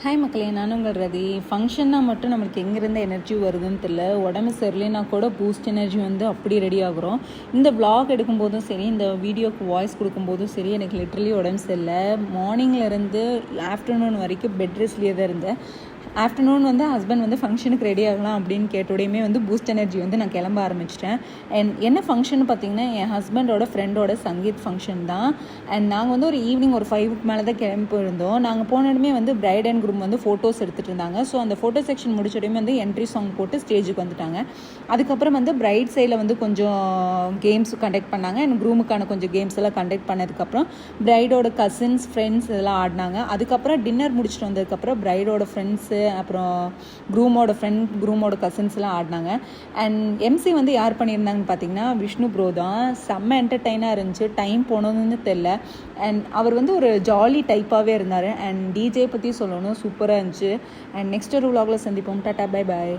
Hi மக்களே, நான் உங்கள் ரதி. ஃபங்க்ஷன்னா மட்டும் நம்மளுக்கு எங்கேருந்து எனர்ஜி வருதுன்னு தெரியல. உடம்பு சரியில்லைனா கூட பூஸ்ட் எனர்ஜி வந்து அப்படி ரெடி ஆகுறோம். இந்த விளாக் எடுக்கும்போதும் சரி, இந்த வீடியோக்கு வாய்ஸ் கொடுக்கும்போதும் சரி, எனக்கு லிட்ரலி உடம்பு சரியில்லை. மார்னிங்லேருந்து ஆஃப்டர்நூன் வரைக்கும் பெட் ரெஸ்ட்லேயே தான் இருந்தேன். ஆஃப்டர்நூன் வந்து ஹஸ்பண்ட் வந்து ஃபங்க்ஷனுக்கு ரெடி ஆகலாம் அப்படின்னு கேட்டோடையுமே வந்து பூஸ்ட் எனர்ஜி வந்து நான் கிளம்ப ஆரம்பிச்சிட்டேன். அண்ட் என்ன ஃபங்க்ஷன் பார்த்தீங்கன்னா, என் ஹஸ்பண்டோட ஃப்ரெண்டோட சங்கீத் ஃபங்க்ஷன் தான். அண்ட் நாங்கள் வந்து ஒரு ஈவினிங் ஒரு 5க்கு மேலே தான் கிளம்பி போயிருந்தோம். நாங்கள் போனோடமே வந்து பிரைட் அண்ட் குரூம் வந்து ஃபோட்டோஸ் எடுத்துகிட்டு இருந்தாங்க. ஸோ அந்த ஃபோட்டோ செக்ஷன் முடிச்சோடையுமே வந்து என்ட்ரி சாங் போட்டு ஸ்டேஜுக்கு வந்துட்டாங்க. அதுக்கப்புறம் வந்து பிரைட் சைடில் வந்து கொஞ்சம் கேம்ஸ் கண்டக்ட் பண்ணாங்க. அண்ட் குரூமுக்கான கொஞ்சம் கேம்ஸ் எல்லாம் கண்டக்ட் பண்ணதுக்கப்புறம் பிரைடோட கசின்ஸ் ஃப்ரெண்ட்ஸ் இதெல்லாம் ஆடினாங்க. அதுக்கப்புறம் டின்னர் முடிச்சுட்டு வந்ததுக்கப்புறம் பிரைடோட ஃப்ரெண்ட்ஸு, அப்புறம் குரூமோட கசின்ஸ்லாம் ஆடினாங்க. அண்ட் எம்சி வந்து யார் பண்ணியிருந்தாங்கன்னு பார்த்தீங்கன்னா விஷ்ணு ப்ரோ தான். செம்ம என்டர்டெய்னாக இருந்துச்சு. டைம் போனதுன்னு தெரில. அண்ட் அவர் வந்து ஒரு ஜாலி டைப்பாகவே இருந்தார். அண்ட் டிஜே பற்றி சொல்லணும், சூப்பராக இருந்துச்சு. அண்ட் நெக்ஸ்ட் ஒரு விலாகில் சந்திப்போம். Tata, bye bye.